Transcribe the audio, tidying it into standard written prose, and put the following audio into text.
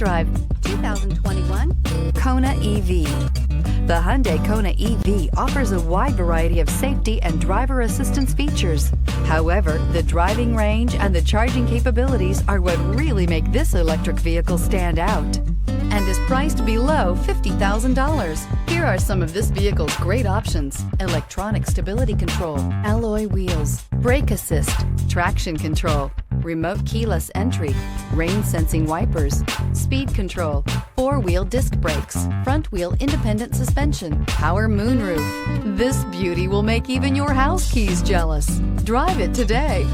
drive 2021 Kona EV. The Hyundai Kona EV offers a wide variety of safety and driver assistance features. However, the driving range and the charging capabilities are what really make this electric vehicle stand out, and is priced below $50,000. Here are some of this vehicle's great options: electronic stability control, alloy wheels, brake assist, traction control, remote keyless entry, rain sensing wipers, speed control, four-wheel disc brakes, front wheel independent suspension, power moonroof. This beauty will make even your house keys jealous. Drive it today.